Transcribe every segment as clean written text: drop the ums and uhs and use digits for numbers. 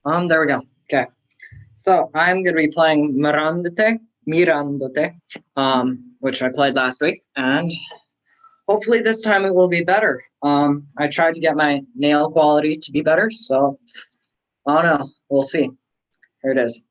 There we go. Okay. So I'm gonna be playing Mirandote, which I played last week, and hopefully this time it will be better. I tried to get my nail quality to be better, so I don't know. We'll see. Here it is.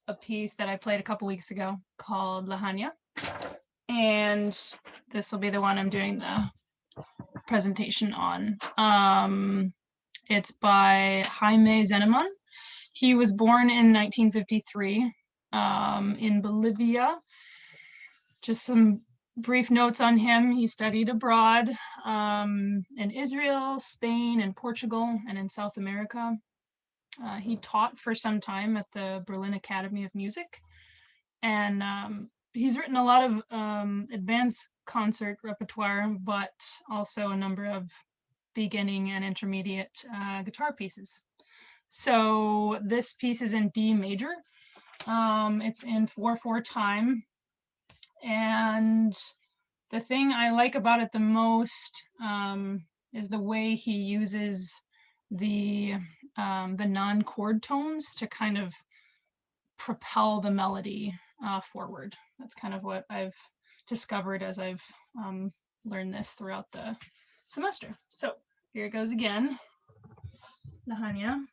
A piece that I played a couple weeks ago called Lahania, and this will be the one I'm doing the presentation on. It's by Jaime Zeneman. He was born in 1953 in Bolivia. Just some brief notes on him. He studied abroad in Israel, Spain, and Portugal, and in South America. He taught for some time at the Berlin Academy of Music, and he's written a lot of advanced concert repertoire, but also a number of beginning and intermediate guitar pieces. So this piece is in D major. It's in 4/4 time, and the thing I like about it the most is the way he uses the non-chord tones to kind of propel the melody forward. That's kind of what I've discovered as I've learned this throughout the semester. So here it goes again. Lahania.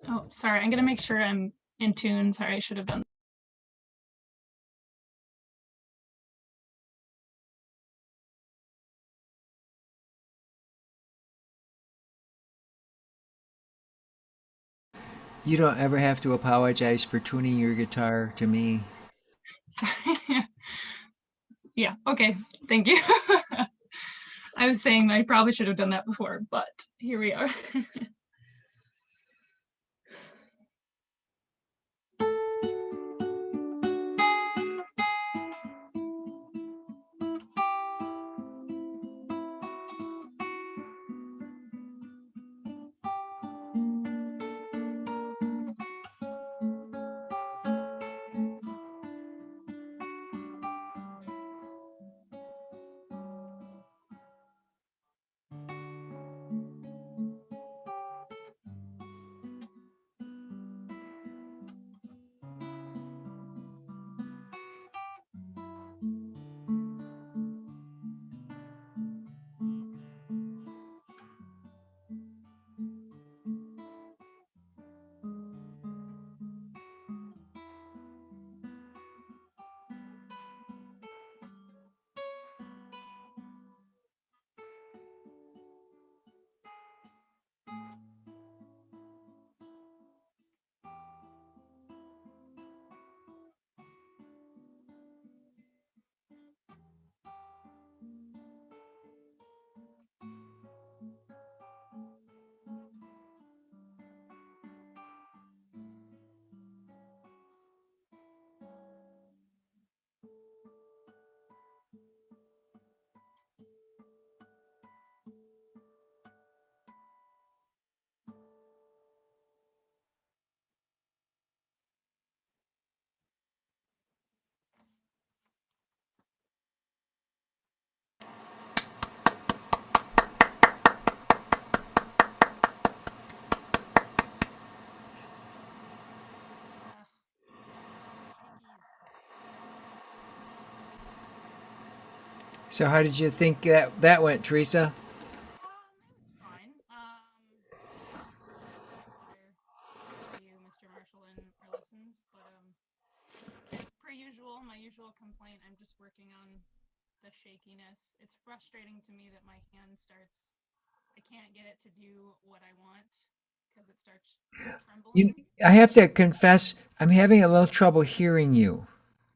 Oh, sorry, I'm gonna make sure I'm in tune. Sorry, I should have done. You don't ever have to apologize for tuning your guitar to me. Yeah, okay, thank you. I was saying I probably should have done that before, but here we are. So how did you think that went, Teresa? It was fine. For you, Mr. Marshall, and our lessons, but as per usual, my usual complaint, I'm just working on the shakiness. It's frustrating to me that my hand starts, I can't get it to do what I want because it starts You, trembling. I have to confess, I'm having a little trouble hearing you.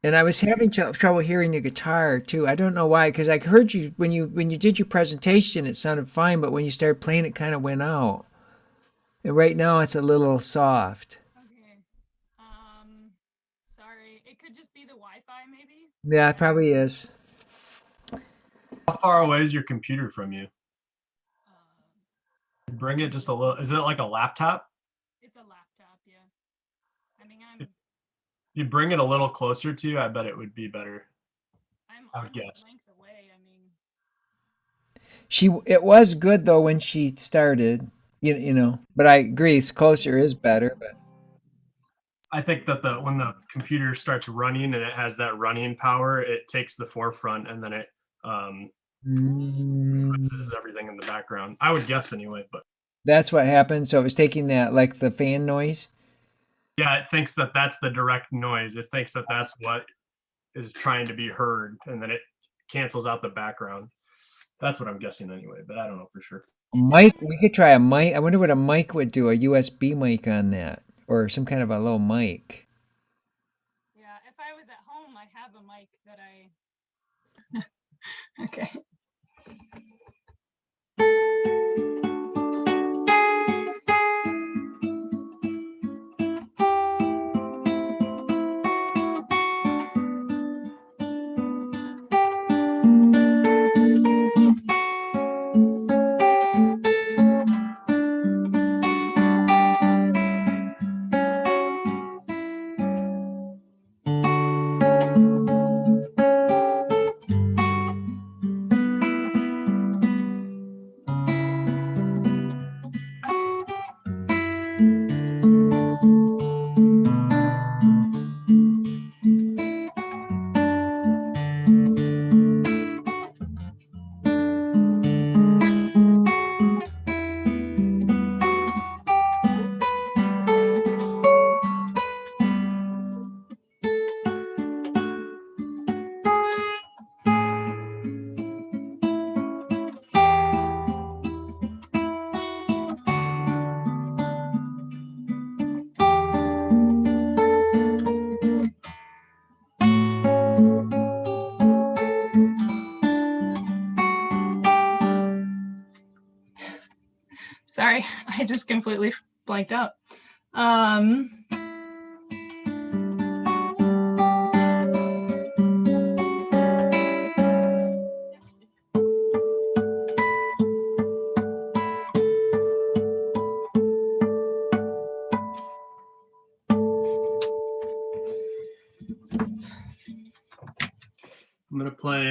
And I was having trouble hearing the guitar too. I don't know why, because I heard you when you did your presentation, it sounded fine, but when you started playing, it kind of went out. And right now, it's a little soft. Okay. Sorry. It could just be the Wi-Fi, maybe. Yeah, it probably is. How far away is your computer from you? Uh, Bring it just a little. Is it like a laptop? it's a laptop, yeah. I mean, I'm You bring it a little closer to you, I bet it would be better. I would arm's guess. length away. I mean, It was good though when she started, but I agree, it's closer is better, but I think that when the computer starts running and it has that running power, it takes the forefront and then it puts everything in the background. I would guess anyway, but that's what happened. So it was taking that like the fan noise. yeah, it thinks that that's the direct noise. It thinks that that's what is trying to be heard, and then it cancels out the background. That's what I'm guessing anyway, but I don't know for sure. Mic, we could try a mic. I wonder what a mic would do, a USB mic on that, or some kind of a little mic. yeah. If I was at home, I have a mic that I. Okay. Sorry, I just completely blanked out. Um, I'm gonna play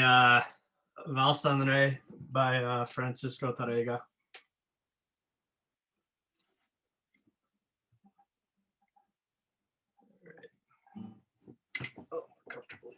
Valsanre by Francisco Tarrega. Oh, comfortable.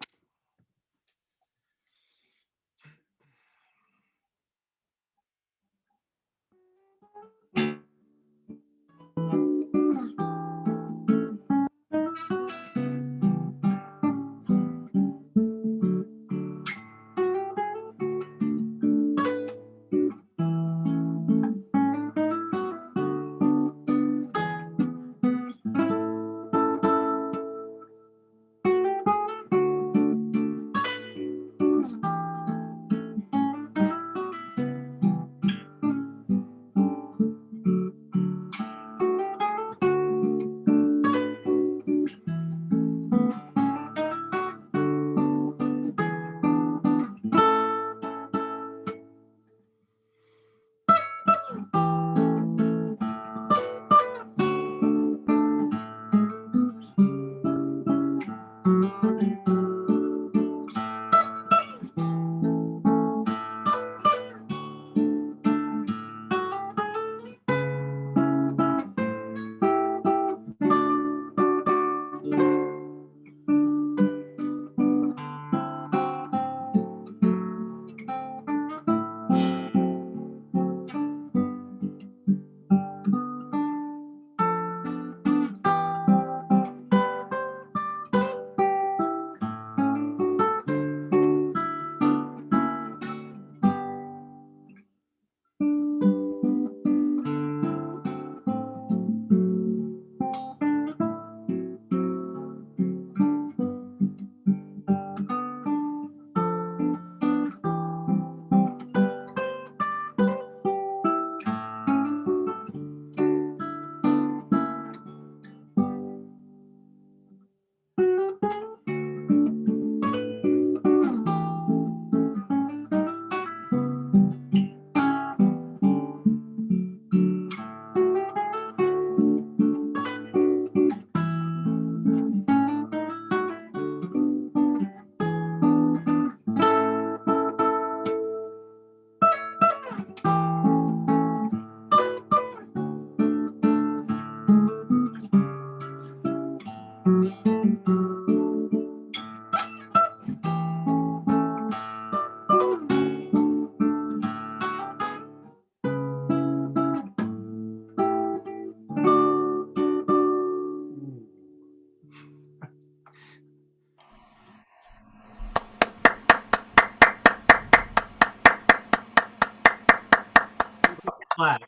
Flat.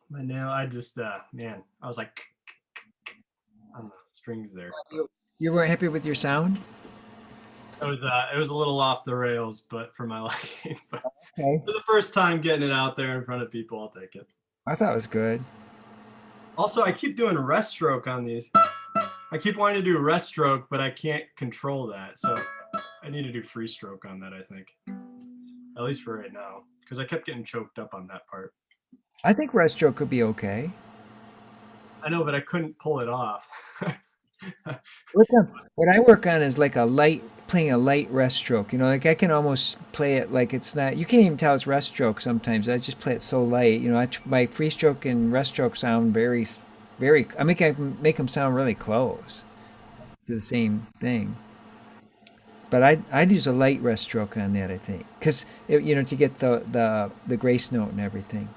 My nail. I just man, I was like on the strings there. You weren't happy with your sound? It was a little off the rails, but for my liking. But Okay. for the first time getting it out there in front of people, I'll take it. I thought it was good. Also, I keep doing rest stroke on these. I keep wanting to do rest stroke, but I can't control that. So I need to do free stroke on that, I think. At least for right now. Because I kept getting choked up on that part. I think rest stroke could be okay. I know, but I couldn't pull it off. What I work on is like playing a light rest stroke. You know, like I can almost play it like it's not. You can't even tell it's rest stroke sometimes. I just play it so light. You know, my free stroke and rest stroke sound very, very. I make them sound really close to the same thing. But I use a light rest stroke on that. I think because you know to get the grace note and everything.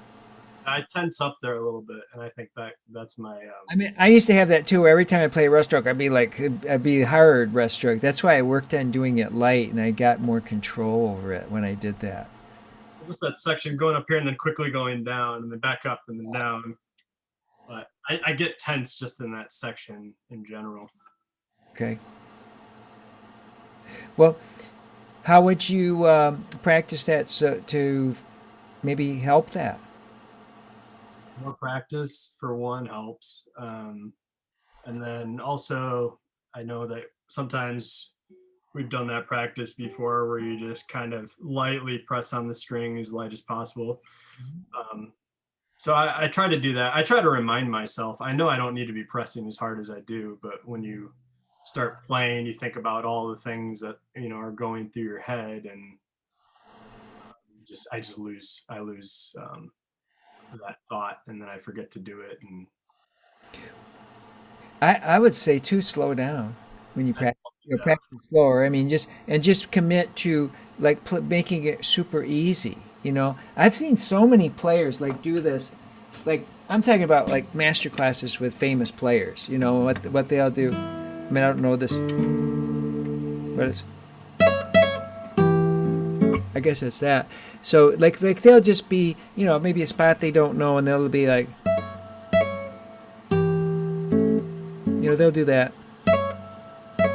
I tense up there a little bit, and I think that's my. I mean, I used to have that too. Every time I play rest stroke, I'd be hard rest stroke. That's why I worked on doing it light, and I got more control over it when I did that. Just that section going up here and then quickly going down, and then back up and then down. But I get tense just in that section in general. Okay. Well, how would you practice that to maybe help that? more practice for one helps. And then also, I know that sometimes we've done that practice before where you just kind of lightly press on the string as light as possible. So I try to do that. I try to remind myself. I know I don't need to be pressing as hard as I do, but when you start playing, you think about all the things that are going through your head, and I lose that thought, and then I forget to do it. And I would say too, slow down when you practice. yeah, Practice slower. I mean, just commit to like making it super easy. I've seen so many players like do this. Like I'm talking about like master classes with famous players. What they'll do. I mean, I don't know this, but I guess it's that. So like they'll just be maybe a spot they don't know, and they'll be like they'll do that,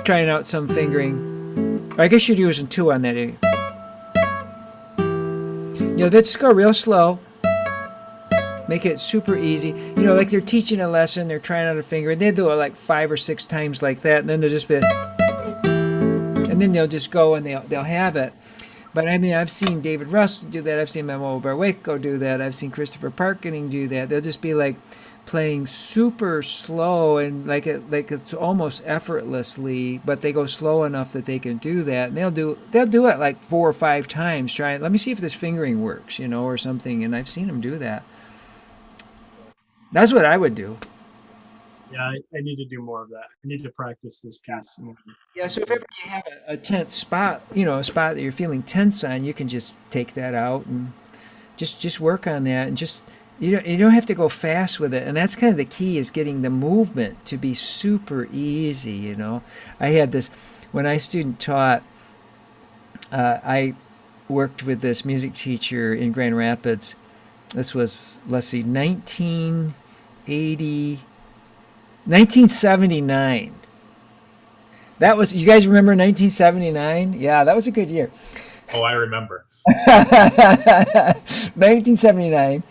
trying out some fingering. Or I guess you're using two on that. They'll just go real slow, make it super easy. Like they're teaching a lesson, they're trying out a finger, and they do it like 5 or 6 times like that, and then they'll just be, and then they'll just go and they'll have it. But I mean, I've seen David Russell do that. I've seen Memo Barwaco do that. I've seen Christopher Parkening do that. They'll just be like playing super slow and like it's almost effortlessly, but they go slow enough that they can do that. And they'll do it like 4 or 5 times. Trying, let me see if this fingering works, or something. And I've seen them do that. That's what I would do. yeah, I need to do more of that. I need to practice this piece more. Yeah, so if ever you have a tense spot, a spot that you're feeling tense on, you can just take that out and just work on that, and just you don't have to go fast with it. And that's kind of the key, is getting the movement to be super easy. I had this when I student taught. I worked with this music teacher in Grand Rapids. This was, let's see, 1979. That was, you guys remember 1979? Yeah, that was a good year. Oh, I remember. 1979.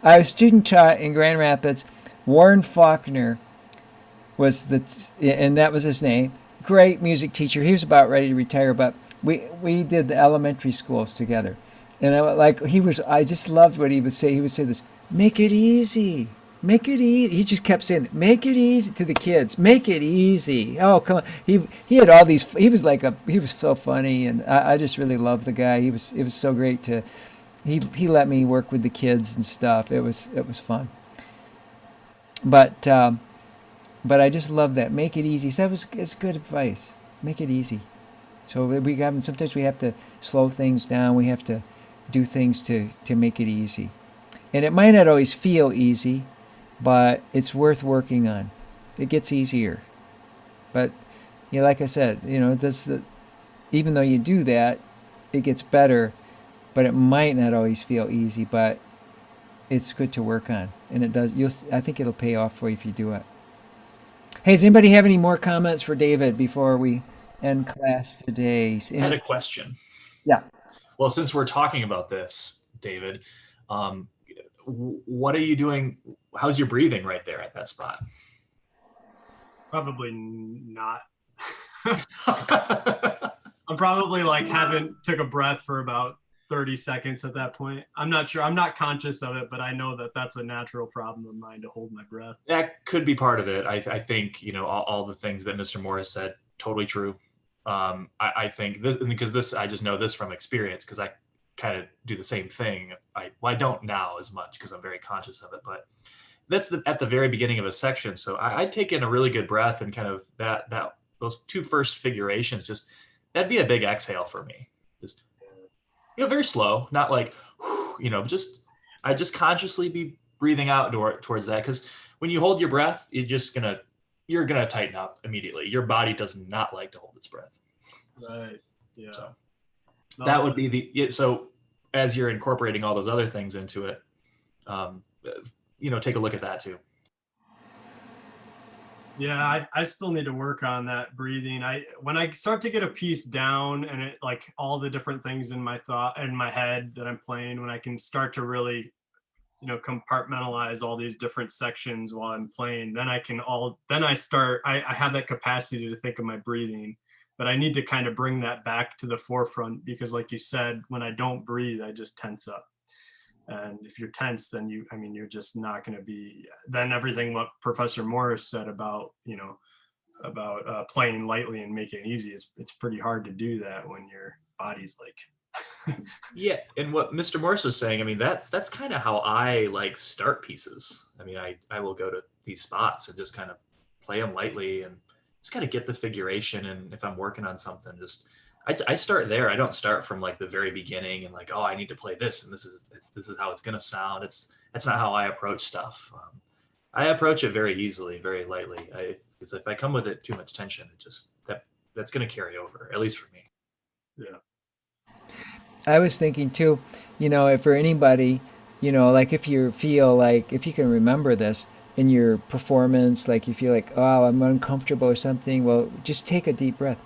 I was student taught in Grand Rapids. Warren Faulkner was and that was his name. Great music teacher. He was about ready to retire, but we did the elementary schools together. And I just loved what he would say. He would say this, make it easy. Make it easy. He just kept saying, make it easy to the kids. Make it easy. Oh, come on. He had all these, he was so funny, and I just really loved the guy. It was so great he let me work with the kids and stuff. It was fun. But I just love that. Make it easy. So it's good advice. Make it easy. So sometimes we have to slow things down. We have to do things to make it easy. And it might not always feel easy, but it's worth working on. It gets easier. But like I said, even though you do that, it gets better, but it might not always feel easy, but it's good to work on. And it does. I think it'll pay off for you if you do it. Hey, does anybody have any more comments for David before we end class today? I had a question. Yeah. Well, since we're talking about this, David, what are you doing? How's your breathing right there at that spot? Probably not. I'm probably haven't took a breath for about 30 seconds at that point. I'm not sure. I'm not conscious of it, but I know that that's a natural problem of mine, to hold my breath. That could be part of it. I think, all the things that Mr. Morris said, totally true. I think this, because this, I just know this from experience, because I kind of do the same thing. I don't now as much because I'm very conscious of it, but that's at the very beginning of a section. So I'd take in a really good breath, and kind of those 2 first figurations, that'd be a big exhale for me. Just, very slow, not like, I just consciously be breathing out towards that. Because when you hold your breath, you're gonna tighten up immediately. Your body does not like to hold its breath. Right. Yeah. So that would be so as you're incorporating all those other things into it, take a look at that too. Yeah, I still need to work on that breathing. When I start to get a piece down, and it all the different things in my head that I'm playing, when I can start to really, compartmentalize all these different sections while I'm playing, then I have that capacity to think of my breathing. But I need to kind of bring that back to the forefront, because like you said, when I don't breathe, I just tense up. And if you're tense, then you're just not going to be, then everything what Professor Morris said about, playing lightly and making it easy. It's pretty hard to do that when your body's like, Yeah, and what Mr. Morris was saying, I mean, that's kind of how I like start pieces. I mean, I will go to these spots and just kind of play them lightly and just kind of get the figuration. And if I'm working on something, I start there. I don't start from like the very beginning and like, oh, I need to play this and this is how it's gonna sound. That's not how I approach stuff. I approach it very easily, very lightly. Because if I come with it too much tension, that's gonna carry over, at least for me. yeah. I was thinking too, if for anybody, like if you feel like, if you can remember this in your performance, like you feel like, oh, I'm uncomfortable or something, well, just take a deep breath.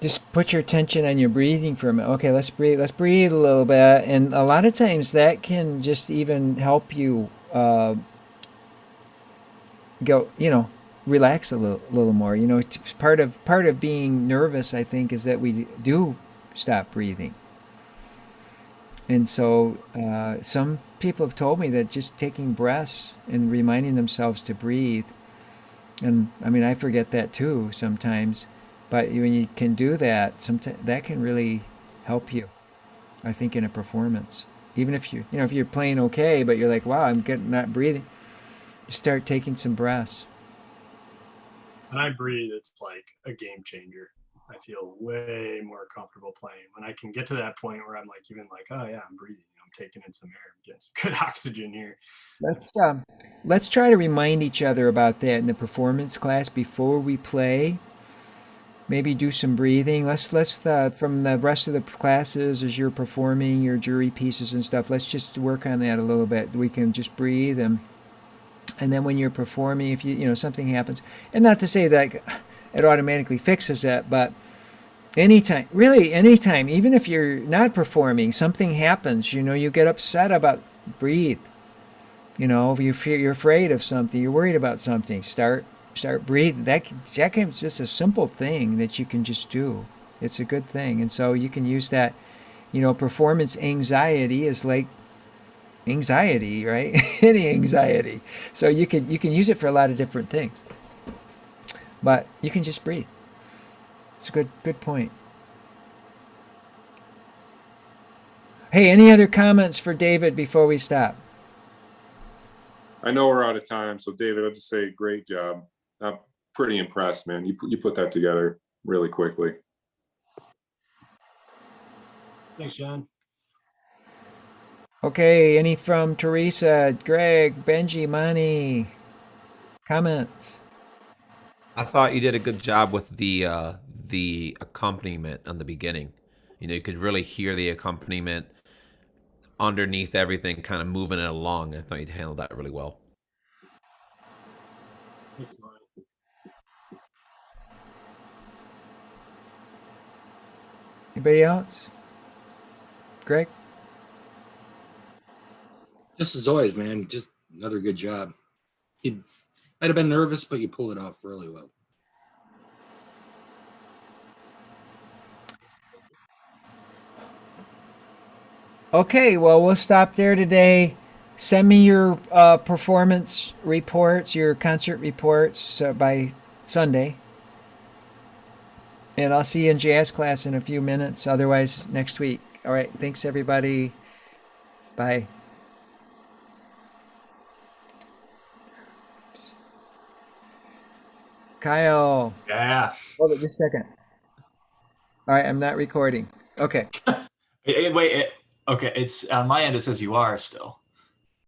Just put your attention on your breathing for a minute. Okay, let's breathe a little bit. And a lot of times that can just even help you go, relax a little more. It's part of being nervous, I think, is that we do stop breathing. And so some people have told me that just taking breaths and reminding themselves to breathe, and I mean, I forget that too sometimes, but when you can do that, sometimes that can really help you, I think, in a performance. Even if if you're playing okay, but you're like, wow, I'm not breathing, start taking some breaths. When I breathe, it's like a game changer. I feel way more comfortable playing when I can get to that point where I'm like, even like, oh yeah, I'm breathing, I'm taking in some air, I'm getting some good oxygen here. Let's try to remind each other about that in the performance class before we play. Maybe do some breathing. Let's from the rest of the classes as you're performing your jury pieces and stuff. Let's just work on that a little bit. We can just breathe, and then when you're performing, if something happens, and not to say that it automatically fixes it, but anytime, really anytime, even if you're not performing, something happens, you get upset about, breathe. You're afraid of something, you're worried about something, start breathing. That can just a simple thing that you can just do. It's a good thing. And so you can use that. Performance anxiety is like anxiety, right? Any anxiety. So you can use it for a lot of different things. But you can just breathe. It's a good point. Hey, any other comments for David before we stop? I know we're out of time, so David, I'll just say great job. I'm pretty impressed, man. You put that together really quickly. Thanks, John. Okay, any from Teresa, Greg, Benji, Mani? Comments? I thought you did a good job with the accompaniment on the beginning. You could really hear the accompaniment underneath everything, kind of moving it along. I thought you'd handled that really well. Thanks, Mike. Anybody else? Greg? Just as always, man, just another good job. You might have been nervous, but you pulled it off really well. Okay, well, we'll stop there today. Send me your performance reports, your concert reports by Sunday. And I'll see you in jazz class in a few minutes. Otherwise, next week. All right. Thanks, everybody. Bye. Kyle. Yeah. Hold it just a second. All right. I'm not recording. Okay. Wait. Okay. It's on my end. It says you are still.